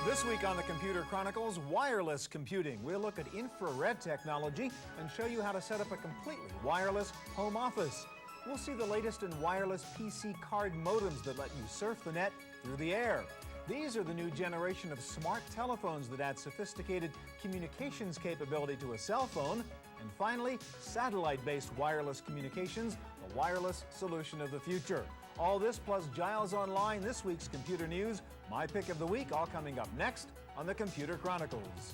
This week on the Computer Chronicles, wireless computing. We'll look at infrared technology and show you how to set up a completely wireless home office. We'll see the latest in wireless PC card modems that let you surf the net through the air. These are the new generation of smart telephones that add sophisticated communications capability to a cell phone. And finally, satellite-based wireless communications, the wireless solution of the future. All this plus Giles Online, this week's computer news, my pick of the week, all coming up next on the Computer Chronicles.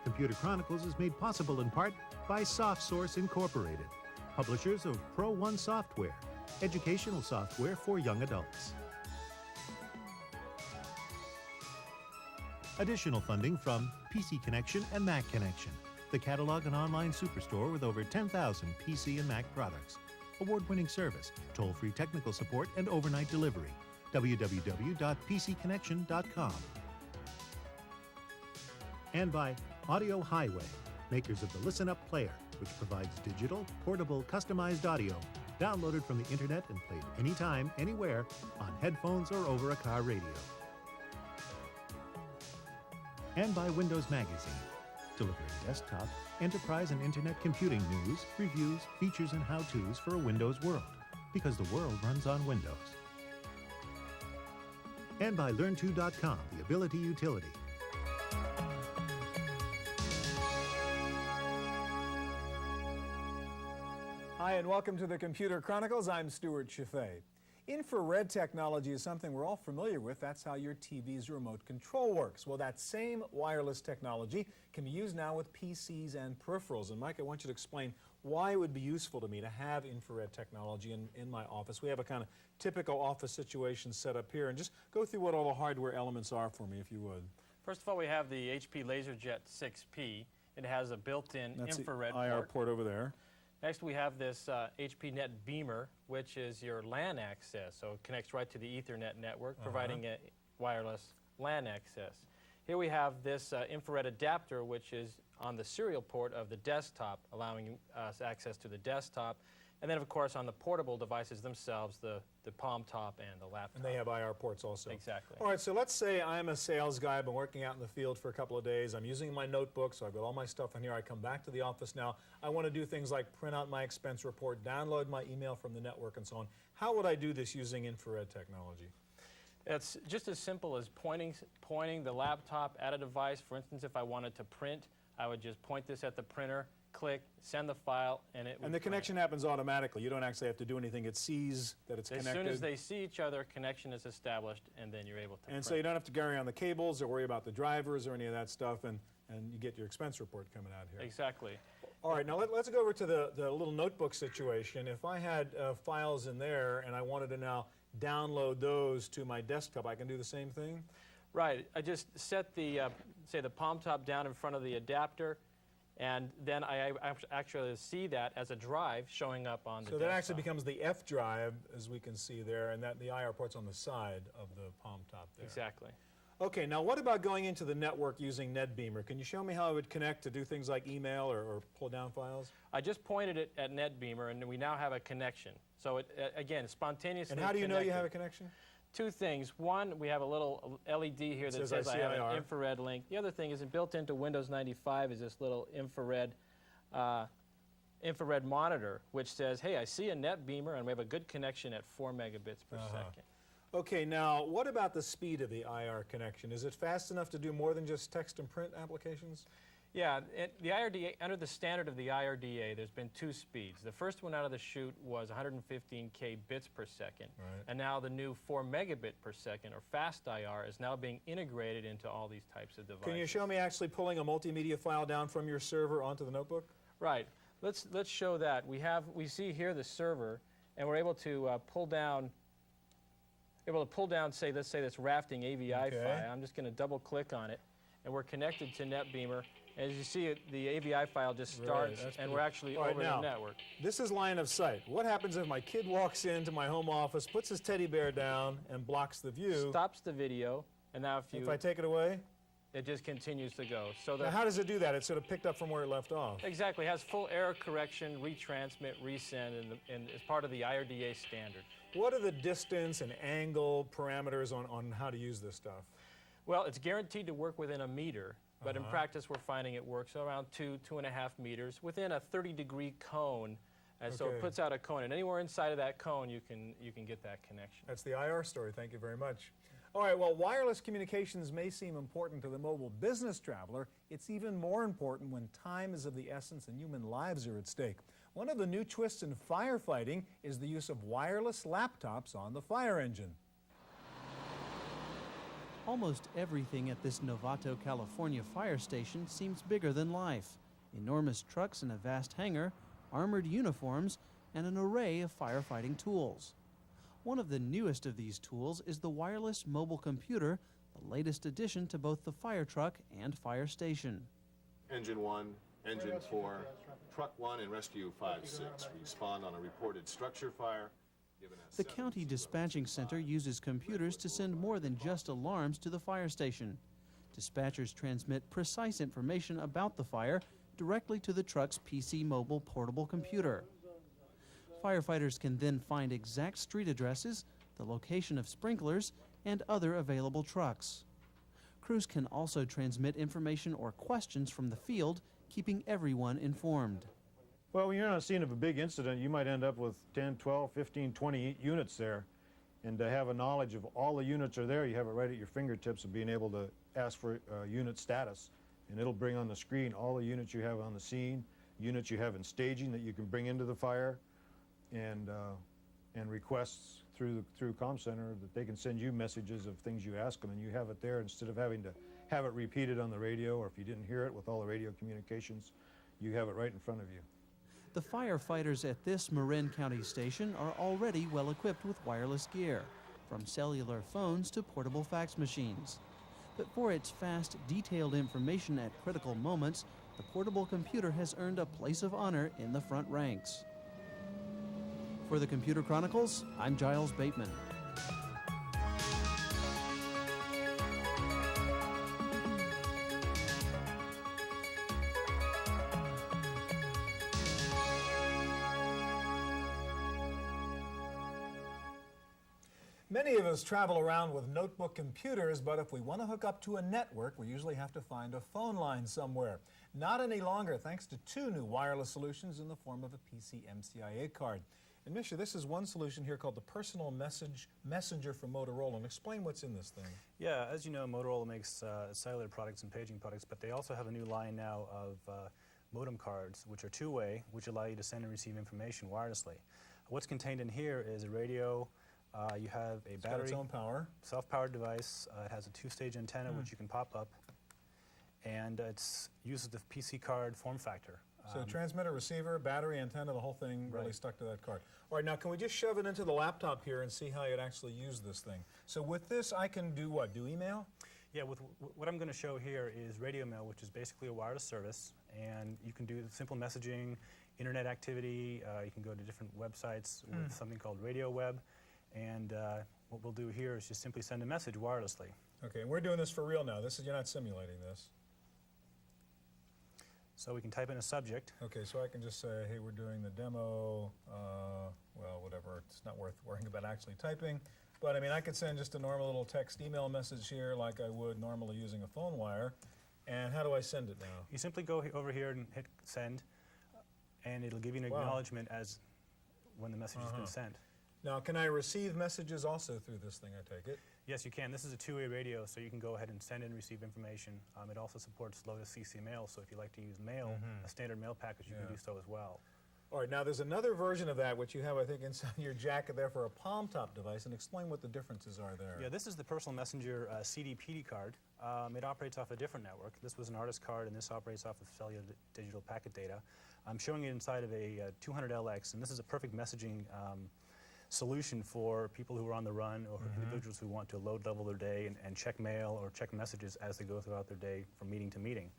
Computer Chronicles is made possible in part by SoftSource Incorporated, publishers of Pro One software, educational software for young adults. Additional funding from PC Connection and Mac Connection, the catalog and online superstore with over 10,000 PC and Mac products. Award-winning service, toll-free technical support, and overnight delivery. www.pcconnection.com. And by Audio Highway, makers of the Listen Up player, which provides digital, portable, customized audio, downloaded from the internet and played anytime, anywhere, on headphones or over a car radio. And by Windows Magazine, delivering desktop, enterprise, and internet computing news, reviews, features, and how-tos for a Windows world, because the world runs on Windows. And by Learn2.com, the Ability Utility. Hi, and welcome to the Computer Chronicles. I'm Stewart Cheifet. Infrared technology is something we're all familiar with. That's how your TV's remote control works. Well, that same wireless technology can be used now with PCs and peripherals. And Mike, I want you to explain why it would be useful to me to have infrared technology in my office. We have a kind of typical office situation set up here. And just go through what all the hardware elements are for me, if you would. First of all, we have the HP LaserJet 6P. It has a built-in infrared port. IR port over there. Next, we have this HP Net Beamer, which is your LAN access. So it connects right to the Ethernet network, providing a wireless LAN access. Here we have this infrared adapter, which is on the serial port of the desktop, allowing us access to the desktop. And then, of course, on the portable devices themselves, the Palm Top and the laptop. And they have IR ports also. Exactly. All right, so let's say I'm a sales guy. I've been working out in the field for a couple of days. I'm using my notebook, so I've got all my stuff in here. I come back to the office now. I want to do things like print out my expense report, download my email from the network, and so on. How would I do this using infrared technology? It's just as simple as pointing the laptop at a device. For instance, if I wanted to print, I would just point this at the printer, click, send the file, and it would And the connection happens automatically. You don't actually have to do anything. It sees that it's connected. As soon as they see each other, connection is established, and then you're able to print. And so you don't have to carry on the cables or worry about the drivers or any of that stuff, and you get your expense report coming out here. Exactly. All right, now let's go over to the little notebook situation. If I had files in there and I wanted to now download those to my desktop, I can do the same thing? Right. I just set the, say, the Palm Top down in front of the adapter, and then I actually see that as a drive showing up on the desktop. So that actually becomes the F drive, as we can see there, and that the IR port's on the side of the Palm Top there. Exactly. Okay, now what about going into the network using NetBeamer? Can you show me how it would connect to do things like email or pull down files? I just pointed it at NetBeamer, and we now have a connection. So it, again, spontaneously And how do you know you have a connection? Two things. One, we have a little LED here that says I have an infrared link. The other thing is built into Windows 95 is this little infrared monitor, which says, hey, I see a NetBeamer, and we have a good connection at 4 megabits per second. Okay, now what about the speed of the IR connection? Is it fast enough to do more than just text and print applications? Yeah, the IRDA, under the standard of the IRDA, there's been two speeds. The first one out of the chute was 115K bits per second, and now the new 4 megabit per second, or fast IR, is now being integrated into all these types of devices. Can you show me actually pulling a multimedia file down from your server onto the notebook? Right. Let's show that. We see here the server, and we're able to pull down. Say, let's say this rafting AVI file. I'm just going to double click on it. and we're connected to NetBeamer. As you see, the AVI file just starts, and we're actually over the network. This is line of sight. What happens if my kid walks into my home office, puts his teddy bear down, and blocks the view? Stops the video, and now if I take it away? It just continues to go. So now how does it do that? It's sort of picked up from where it left off. Exactly. It has full error correction, retransmit, resend, and is part of the IRDA standard. What are the distance and angle parameters on how to use this stuff? Well, it's guaranteed to work within a meter, but in practice we're finding it works around 2.5 meters within a 30-degree cone. And so it puts out a cone, and anywhere inside of that cone you can get that connection. That's the IR story. Thank you very much. All right, well, wireless communications may seem important to the mobile business traveler. It's even more important when time is of the essence and human lives are at stake. One of the new twists in firefighting is the use of wireless laptops on the fire engine. Almost everything at this Novato, California fire station seems bigger than life. Enormous trucks in a vast hangar, armored uniforms, and an array of firefighting tools. One of the newest of these tools is the wireless mobile computer, the latest addition to both the fire truck and fire station. Engine 1, Engine 4, Truck 1 and Rescue 5-6 respond on a reported structure fire. The county dispatching center uses computers to send more than just alarms to the fire station. Dispatchers transmit precise information about the fire directly to the truck's PC mobile portable computer. Firefighters can then find exact street addresses, the location of sprinklers, and other available trucks. Crews can also transmit information or questions from the field, keeping everyone informed. Well, when you're on a scene of a big incident, you might end up with 10, 12, 15, 20 units there. And to have a knowledge of all the units are there, you have it right at your fingertips of being able to ask for unit status. And it'll bring on the screen all the units you have on the scene, units you have in staging that you can bring into the fire, and requests through Comm Center that they can send you messages of things you ask them, and you have it there instead of having to have it repeated on the radio, or if you didn't hear it with all the radio communications, you have it right in front of you. The firefighters at this Marin County station are already well equipped with wireless gear, from cellular phones to portable fax machines. But for its fast, detailed information at critical moments, the portable computer has earned a place of honor in the front ranks. For the Computer Chronicles, I'm Giles Bateman. Many of us travel around with notebook computers, but if we want to hook up to a network, we usually have to find a phone line somewhere. Not any longer, thanks to two new wireless solutions in the form of a PC MCIA card. And Misha, this is one solution here called the Personal Messenger from Motorola. And explain what's in this thing. Yeah, as you know, Motorola makes cellular products and paging products, but they also have a new line now of modem cards, which are two-way, which allow you to send and receive information wirelessly. What's contained in here is a radio. You have a battery, got its own power, self-powered device. It has a two-stage antenna which you can pop up, and it uses the PC card form factor. So transmitter, receiver, battery, antenna, the whole thing really stuck to that card. All right, now can we just shove it into the laptop here and see how you'd actually use this thing? So with this, I can do what? Do email? Yeah, with what I'm going to show here is radio mail, which is basically a wireless service, and you can do simple messaging, internet activity. You can go to different websites with something called Radio Web. And what we'll do here is just simply send a message wirelessly. Okay, and we're doing this for real now. You're not simulating this. So we can type in a subject. Okay, so I can just say, hey, we're doing the demo, well, whatever. It's not worth worrying about actually typing. But I mean, I could send just a normal little text email message here like I would normally using a phone wire. And how do I send it now? You simply go over here and hit send, and it'll give you an acknowledgement as when the message has been sent. Now, can I receive messages also through this thing, I take it? Yes, you can. This is a two-way radio, so you can go ahead and send and receive information. It also supports Lotus CC Mail, so if you like to use mail, a standard mail package, you can do so as well. All right, now there's another version of that, which you have, I think, inside your jacket there for a palm-top device, and explain what the differences are there. Yeah, this is the Personal Messenger CD-PD card. It operates off a different network. This was an artist card, and this operates off of cellular digital packet data. I'm showing it inside of a 200LX, and this is a perfect messaging solution for people who are on the run or individuals who want to load level their day and check mail or check messages as they go throughout their day from meeting to meeting.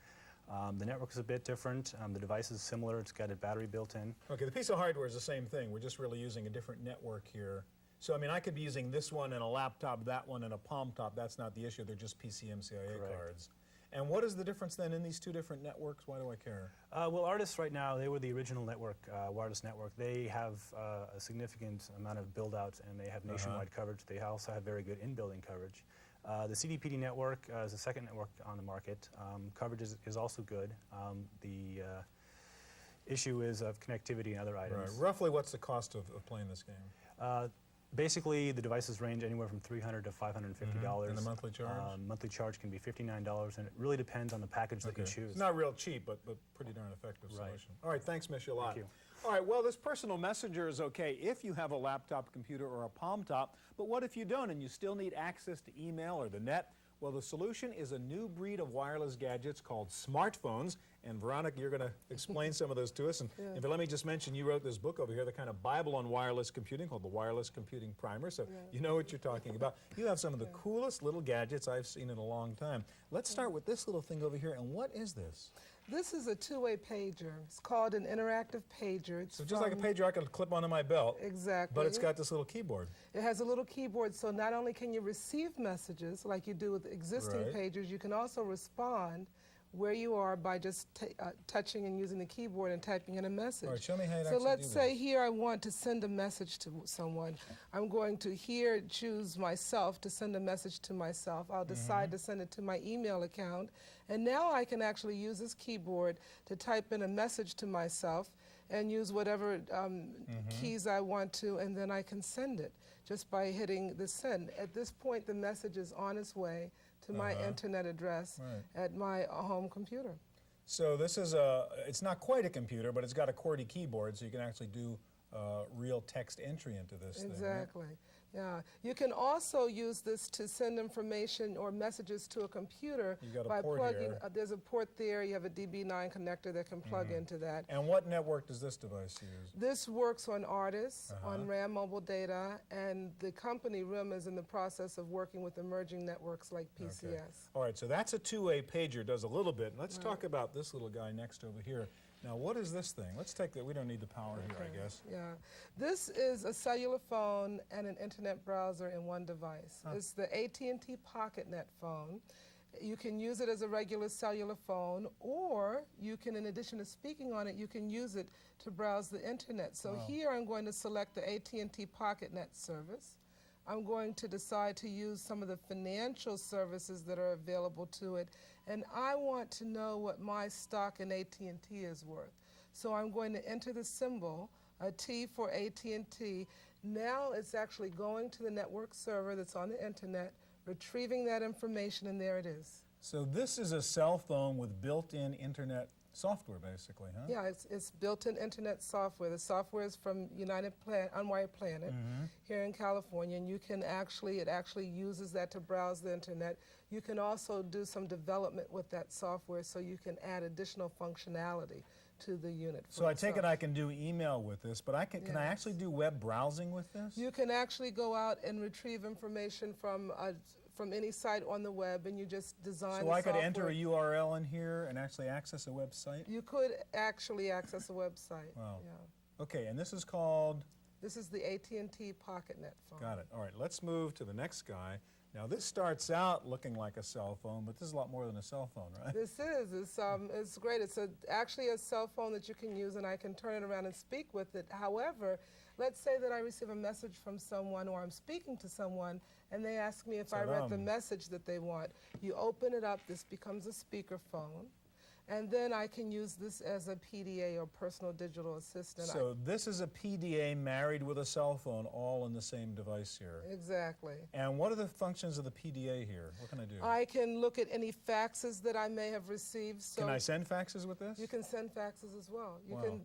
The network is a bit different. The device is similar. It's got a battery built in. Okay, the piece of hardware is the same thing. We're just really using a different network here. So, I mean, I could be using this one and a laptop, that one and a palm top. That's not the issue. They're just PCMCIA Correct. cards. And what is the difference then in these two different networks? Why do I care? Well, Artists right now, they were the original network, wireless network. They have a significant amount of build-out, and they have nationwide coverage. They also have very good in-building coverage. The CDPD network is the second network on the market. Coverage is also good. The issue is of connectivity and other items. Right. Roughly, what's the cost of playing this game? Basically, the devices range anywhere from $300 to $550. And the monthly charge? Monthly charge can be $59, and it really depends on the package that you choose. It's not real cheap, but pretty darn effective Right. solution. All right, thanks, Mish, a lot. Thank you. All right, well, this personal messenger is okay if you have a laptop computer or a palm top, but what if you don't and you still need access to email or the net? Well, the solution is a new breed of wireless gadgets called smartphones. And Veronica, you're going to explain some of those to us. And let me just mention, you wrote this book over here, the kind of Bible on wireless computing called the Wireless Computing Primer. So you know what you're talking about. You have some of the coolest little gadgets I've seen in a long time. Let's start with this little thing over here. And what is this? This is a two-way pager. It's called an interactive pager. It's So just like a pager I could clip onto my belt. Exactly. But it's got this little keyboard. It has a little keyboard, so not only can you receive messages like you do with existing Right. pagers, you can also respond where you are by just touching and using the keyboard and typing in a message. All right, show me how you'd So actually let's do say this. here I want to send a message to someone. I'm going to here choose myself to send a message to myself. I'll decide to send it to my email account. And now I can actually use this keyboard to type in a message to myself and use whatever keys I want to, and then I can send it just by hitting the send. At this point, the message is on its way to my internet address at my home computer. So this is it's not quite a computer, but it's got a QWERTY keyboard, so you can actually do real text entry into this thing. Exactly. Yeah. You can also use this to send information or messages to a computer You've got a by port plugging. here. There's a port there. You have a DB9 connector that can plug into that. And what network does this device use? This works on Artists, on RAM mobile data, and the company RIM is in the process of working with emerging networks like PCS. Okay. All right, so that's a two-way pager, does a little bit. Let's talk about this little guy next over here. Now, what is this thing? Let's take that. We don't need the power here, I guess. Yeah. This is a cellular phone and an internet browser in one device. It's the AT&T PocketNet phone. You can use it as a regular cellular phone, or you can, in addition to speaking on it, you can use it to browse the internet. So here I'm going to select the AT&T PocketNet service. I'm going to decide to use some of the financial services that are available to it, and I want to know what my stock in AT&T is worth. So I'm going to enter the symbol, a T for AT&T. Now it's actually going to the network server that's on the internet, retrieving that information, and there it is. So this is a cell phone with built-in internet software, basically, huh? Yeah, it's built-in internet software. The software is from Unwired Planet here in California, and you can it actually uses that to browse the internet. You can also do some development with that software, so you can add additional functionality to the unit. So I take it I can do email with this, but can I actually do web browsing with this? You can actually go out and retrieve information from any site on the web, and you just design So the I could software. enter a URL in here and actually access a website? You could actually access a website. Wow. Yeah. Okay, and this is called? This is the AT&T PocketNet phone. Got it. All right, let's move to the next guy. Now this starts out looking like a cell phone, but this is a lot more than a cell phone, right? This is. It's great. It's actually a cell phone that you can use, and I can turn it around and speak with it. However, let's say that I receive a message from someone, or I'm speaking to someone, and they ask me if I read the message that they want. You open it up. This becomes a speakerphone. And then I can use this as a PDA, or personal digital assistant. So this is a PDA married with a cell phone, all in the same device here. Exactly. And what are the functions of the PDA here? What can I do? I can look at any faxes that I may have received. So Can I send faxes with this? you can send faxes as well. You Wow. can.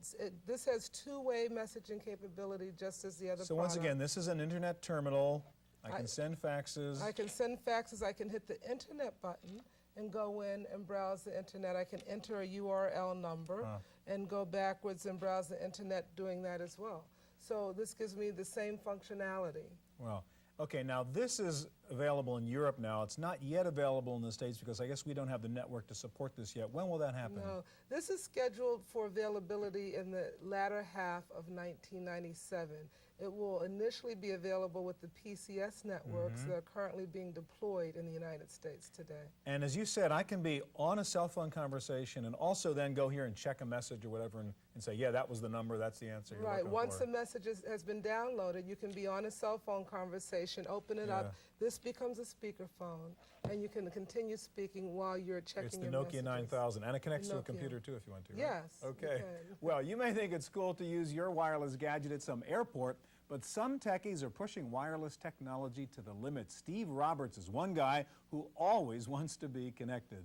This has two-way messaging capability, just as the other. So once product. again, this is an internet terminal. I can send faxes. I can send faxes. I can hit the internet button and go in and browse the internet. I can enter a URL number and go backwards and browse the internet doing that as well. So this gives me the same functionality. Well, okay, now this is available in Europe now. It's not yet available in the States because I guess we don't have the network to support this yet. When will that happen? No, this is scheduled for availability in the latter half of 1997. It will initially be available with the PCS networks that are currently being deployed in the United States today. And as you said, I can be on a cell phone conversation and also then go here and check a message or whatever and say, yeah, that was the number, that's the answer you're Right, looking once for. the message has been downloaded, you can be on a cell phone conversation, open it up, this becomes a speakerphone, and you can continue speaking while you're checking It's the your Nokia messages. 9000, and it connects to a Nokia. computer too if you want to, right? Yes, you Okay. can. Well, you may think it's cool to use your wireless gadget at some airport, but some techies are pushing wireless technology to the limit. Steve Roberts is one guy who always wants to be connected.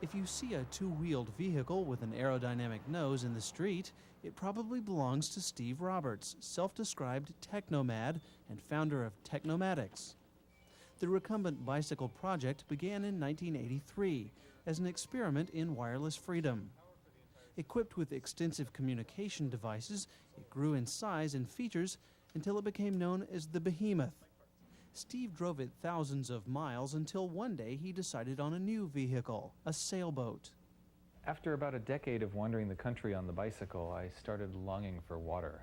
If you see a two-wheeled vehicle with an aerodynamic nose in the street, it probably belongs to Steve Roberts, self-described technomad and founder of Technomatics. The recumbent bicycle project began in 1983 as an experiment in wireless freedom. Equipped with extensive communication devices, it grew in size and features until it became known as the Behemoth. Steve drove it thousands of miles until one day he decided on a new vehicle, a sailboat. After about a decade of wandering the country on the bicycle, I started longing for water,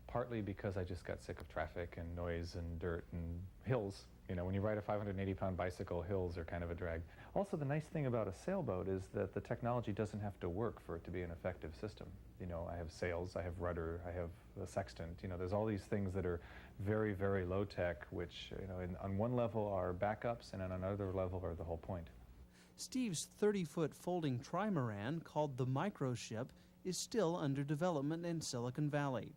partly because I just got sick of traffic and noise and dirt and hills. You know, when you ride a 580-pound bicycle, hills are kind of a drag. Also, the nice thing about a sailboat is that the technology doesn't have to work for it to be an effective system. You know, I have sails, I have rudder, I have a sextant. You know, there's all these things that are very, very low tech, which, you know, on one level are backups and on another level are the whole point. Steve's 30-foot folding trimaran, called the Microship, is still under development in Silicon Valley.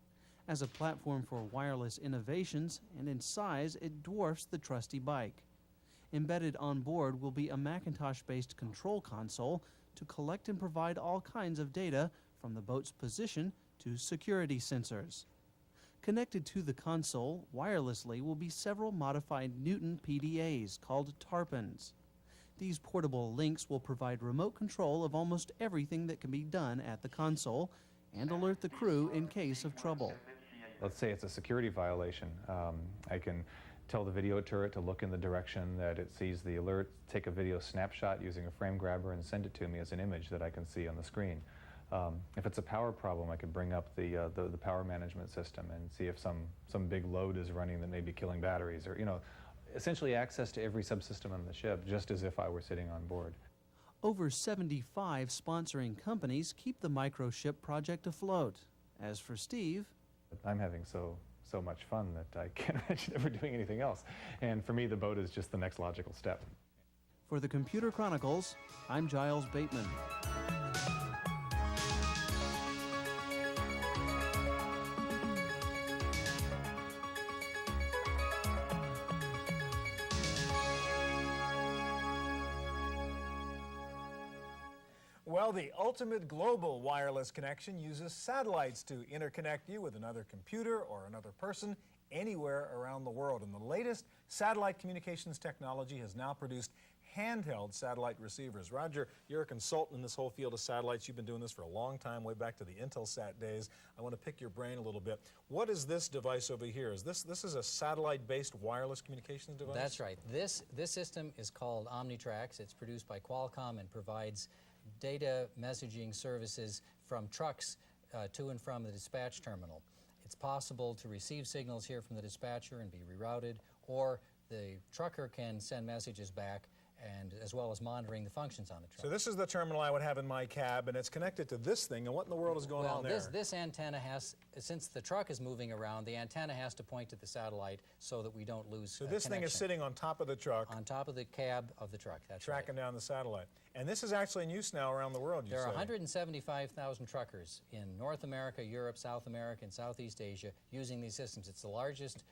As a platform for wireless innovations, and in size, it dwarfs the trusty bike. Embedded on board will be a Macintosh-based control console to collect and provide all kinds of data from the boat's position to security sensors. Connected to the console wirelessly will be several modified Newton PDAs called Tarpons. These portable links will provide remote control of almost everything that can be done at the console and alert the crew in case of trouble. Let's say it's a security violation. I can tell the video turret to look in the direction that it sees the alert, take a video snapshot using a frame grabber and send it to me as an image that I can see on the screen. If it's a power problem, I could bring up the power management system and see if some big load is running that may be killing batteries, or, you know, essentially access to every subsystem on the ship, just as if I were sitting on board. Over 75 sponsoring companies keep the Microship project afloat. As for Steve, I'm having so much fun that I can't imagine ever doing anything else. And for me, the boat is just the next logical step. for the Computer Chronicles, I'm Giles Bateman. Well, the ultimate global wireless connection uses satellites to interconnect you with another computer or another person anywhere around the world. And the latest satellite communications technology has now produced handheld satellite receivers. Roger, you're a consultant in this whole field of satellites. You've been doing this for a long time, way back to the Intelsat days. I want to pick your brain a little bit. What is this device over here? Is this is a satellite-based wireless communications device? That's right. This system is called Omnitrax. It's produced by Qualcomm and provides data messaging services from trucks to and from the dispatch terminal. It's possible to receive signals here from the dispatcher and be rerouted, or the trucker can send messages back, and as well as monitoring the functions on the truck. So this is the terminal I would have in my cab, and it's connected to this thing, and what in the world is going on there? Well, this antenna has, since the truck is moving around, the antenna has to point to the satellite so that we don't lose So this thing is sitting on top of the truck. On top of the cab of the truck, that's right. Tracking down the satellite. And this is actually in use now around the world, you say? There are 175,000 truckers in North America, Europe, South America, and Southeast Asia using these systems. It's the largest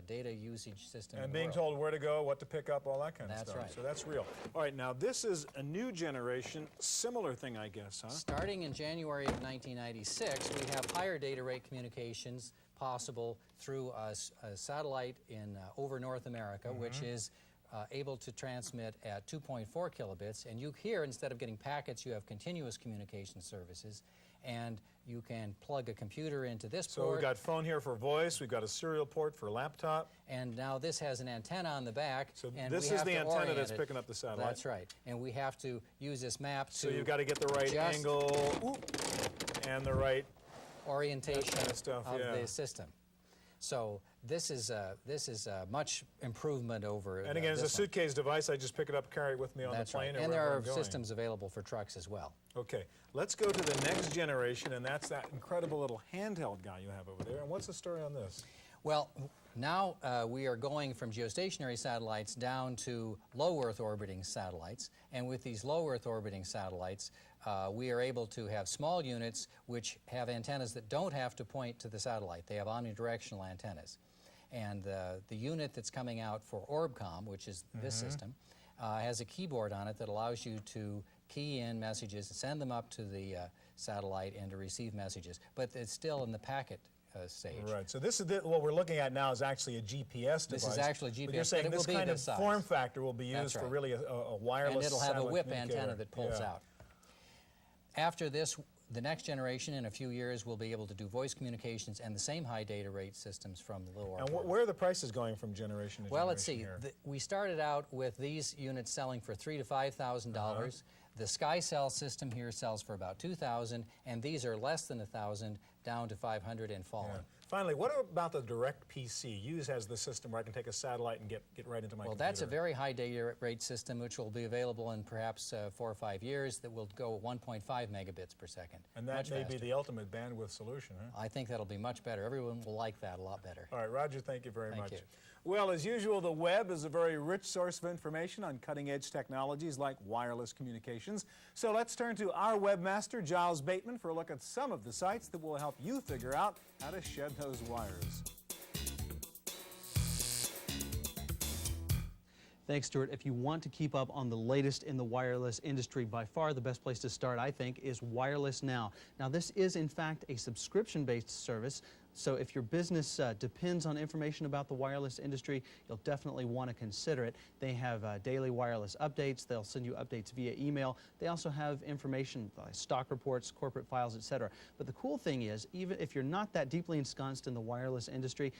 data usage system in the world. And being told where to go, what to pick up, all that kind of That's stuff. right. So that's real. All right, now this is a new generation, similar thing, I guess, huh? Starting in January of 1996, we have higher data rate communications possible through a satellite in over North America, which is able to transmit at 2.4 kilobits. And you here, instead of getting packets, you have continuous communication services. and you can plug a computer into this So port. we've got phone here for voice, we've got a serial port for laptop. And now this has an antenna on the back. So and this we is have the to antenna orient that's it. picking up the satellite. That's right. And we have to use this map to So you've got to get the right adjust angle and the right orientation kind of stuff, of yeah. the system. So this is a much improvement over. And again, as a this one. suitcase device, I just pick it up, carry it with me on That's the plane. right. And there wherever are I'm going. systems available for trucks as well. Okay, let's go to the next generation, and that's that incredible little handheld guy you have over there. And what's the story on this? Well, now we are going from geostationary satellites down to low Earth orbiting satellites. And with these low Earth orbiting satellites, we are able to have small units which have antennas that don't have to point to the satellite. They have omnidirectional antennas. And the unit that's coming out for OrbCom, which is this system, has a keyboard on it that allows you to key in messages, send them up to the satellite, and to receive messages. But it's still in the packet stage. Right, so this is what we're looking at now is actually a GPS device. This is actually a GPS, but you're saying but it this will be kind of this size. form factor will be That's used for right. really a wireless And it'll have a satellite whip communicator. antenna that pulls Yeah. out. After this, the next generation, in a few years, will be able to do voice communications and the same high data rate systems from the low Earth And orbit. where are the prices going from generation to Well, generation let's see. here? We started out with these units selling for $3,000 to $5,000. The SkyCell system here sells for about $2,000, and these are less than $1,000, down to $500 and falling. Yeah. Finally, what about the direct PC? Use as the system where I can take a satellite and get right into my Well, computer. that's a very high data rate system, which will be available in perhaps 4 or 5 years, that will go at 1.5 megabits per second. And that much may faster. be the ultimate bandwidth solution, huh? I think that'll be much better. Everyone will like that a lot better. All right, Roger, thank you very Thank much. you. Well, as usual, the web is a very rich source of information on cutting-edge technologies like wireless communications. So let's turn to our webmaster, Giles Bateman, for a look at some of the sites that will help you figure out how to shed those wires. Thanks, Stewart. If you want to keep up on the latest in the wireless industry, by far the best place to start, I think, is Wireless Now. Now, this is, in fact, a subscription-based service. So if your business depends on information about the wireless industry, you'll definitely want to consider it. They have daily wireless updates. They'll send you updates via email. They also have information, stock reports, corporate files, etc. But the cool thing is, even if you're not that deeply ensconced in the wireless industry,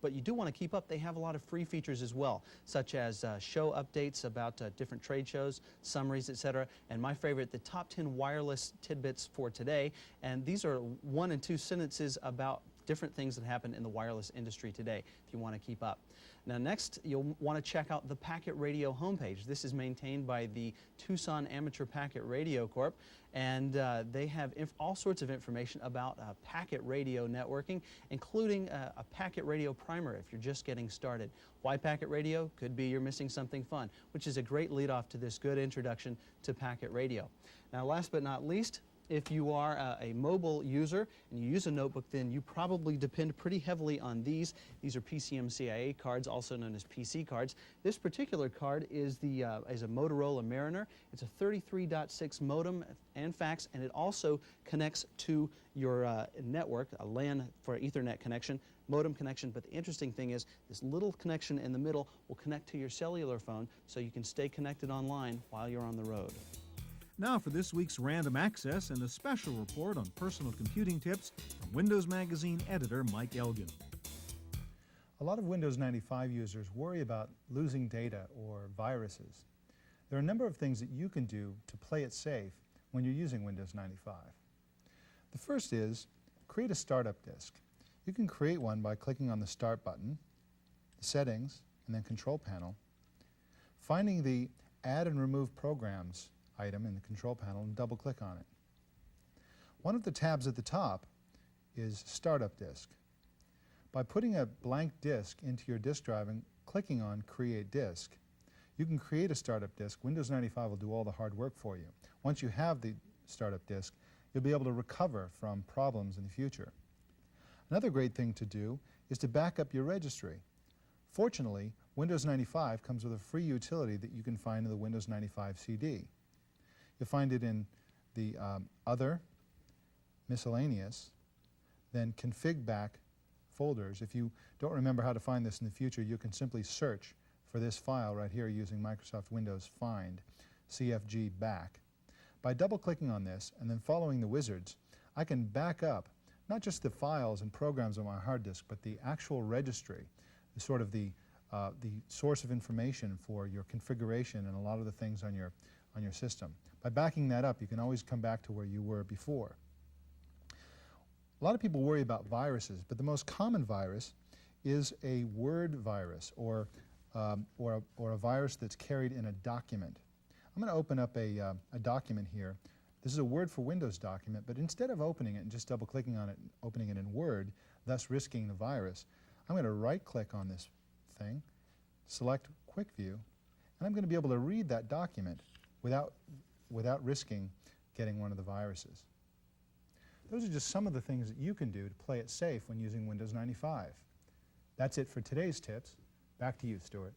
but you do want to keep up, they have a lot of free features as well, such as show updates about different trade shows, summaries, etc. And my favorite, the top 10 wireless tidbits for today. And these are 1 and 2 sentences about different things that happen in the wireless industry today, if you want to keep up. Now next, you'll want to check out the Packet Radio homepage. This is maintained by the Tucson Amateur Packet Radio Corp, and they have all sorts of information about packet radio networking, including a packet radio primer if you're just getting started. Why packet radio? Could be you're missing something fun, which is a great lead off to this good introduction to packet radio. Now last but not least, if you are a mobile user and you use a notebook, then you probably depend pretty heavily on these. These are PCM-CIA cards, also known as PC cards. This particular card is a Motorola Mariner. It's a 33.6 modem and fax, and it also connects to your network, a LAN for Ethernet connection, modem connection. But the interesting thing is this little connection in the middle will connect to your cellular phone so you can stay connected online while you're on the road. Now for this week's Random Access and a special report on personal computing tips from Windows Magazine editor Mike Elgin. A lot of Windows 95 users worry about losing data or viruses. There are a number of things that you can do to play it safe when you're using Windows 95. The first is create a startup disk. You can create one by clicking on the Start button, the Settings, and then Control Panel, finding the Add and Remove Programs item in the Control Panel and double-click on it. One of the tabs at the top is Startup Disk. By putting a blank disk into your disk drive and clicking on Create Disk, you can create a startup disk. Windows 95 will do all the hard work for you. Once you have the startup disk, you'll be able to recover from problems in the future. Another great thing to do is to back up your registry. Fortunately, Windows 95 comes with a free utility that you can find in the Windows 95 CD. You'll find it in the Other, Miscellaneous, then Config Back folders. If you don't remember how to find this in the future, you can simply search for this file right here using Microsoft Windows Find, CFG Back. By double-clicking on this and then following the wizards, I can back up not just the files and programs on my hard disk, but the actual registry, the sort of the source of information for your configuration and a lot of the things on your system. By backing that up, you can always come back to where you were before. A lot of people worry about viruses, but the most common virus is a word virus or a virus that's carried in a document. I'm going to open up a document here. This is a Word for Windows document, but instead of opening it and just double-clicking on it and opening it in Word, thus risking the virus, I'm going to right-click on this thing, select Quick View, and I'm going to be able to read that document without risking getting one of the viruses. Those are just some of the things that you can do to play it safe when using Windows 95. That's it for today's tips. Back to you, Stewart.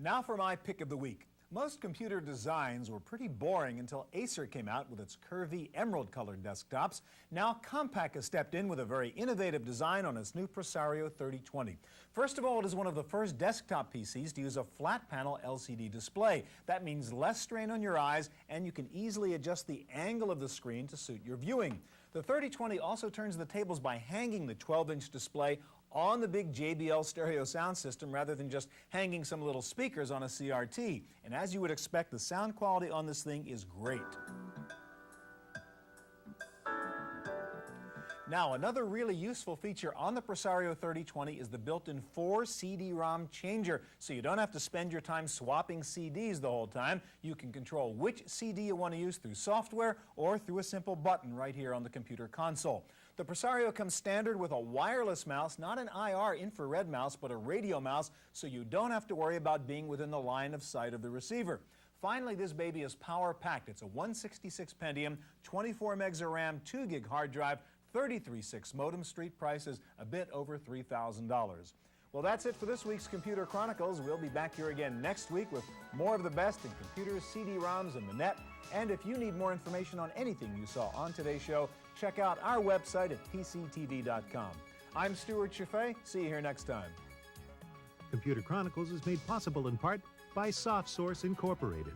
Now for my pick of the week. Most computer designs were pretty boring until Acer came out with its curvy emerald-colored desktops. Now Compaq has stepped in with a very innovative design on its new Presario 3020. First of all, it is one of the first desktop PCs to use a flat-panel LCD display. That means less strain on your eyes, and you can easily adjust the angle of the screen to suit your viewing. The 3020 also turns the tables by hanging the 12-inch display on the big JBL stereo sound system rather than just hanging some little speakers on a CRT. And as you would expect, the sound quality on this thing is great. Now, another really useful feature on the Presario 3020 is the built-in 4 CD-ROM changer, so you don't have to spend your time swapping CDs the whole time. You can control which CD you want to use through software or through a simple button right here on the computer console. The Presario comes standard with a wireless mouse, not an IR infrared mouse, but a radio mouse, so you don't have to worry about being within the line of sight of the receiver. Finally, this baby is power-packed. It's a 166 Pentium, 24 megs of RAM, 2 gig hard drive, 33.6 modem. Street price is a bit over $3,000. Well, that's it for this week's Computer Chronicles. We'll be back here again next week with more of the best in computers, CD-ROMs, and the net. And if you need more information on anything you saw on today's show, check out our website at PCTV.com. I'm Stewart Cheifet. See you here next time. Computer Chronicles is made possible in part by SoftSource Incorporated,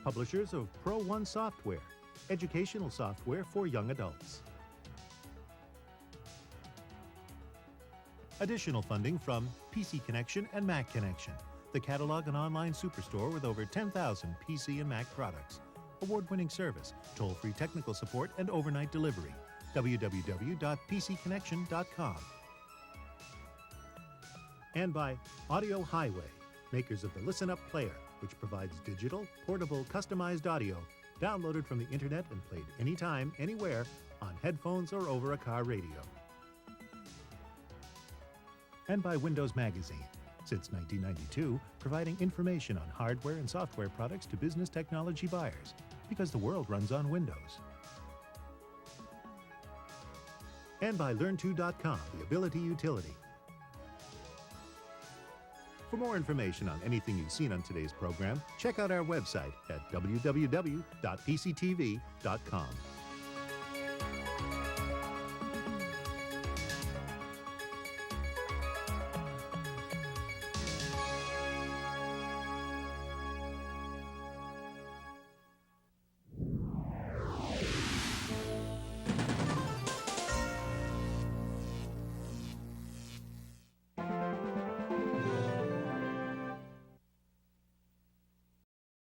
publishers of Pro One software, educational software for young adults. Additional funding from PC Connection and Mac Connection, the catalog and online superstore with over 10,000 PC and Mac products. Award-winning service, toll-free technical support, and overnight delivery. www.pcconnection.com. And by Audio Highway, makers of the Listen Up player, which provides digital, portable, customized audio downloaded from the internet and played anytime, anywhere, on headphones or over a car radio. And by Windows Magazine, since 1992, providing information on hardware and software products to business technology buyers, because the world runs on Windows. And by Learn2.com, the Ability Utility. For more information on anything you've seen on today's program, check out our website at www.pctv.com.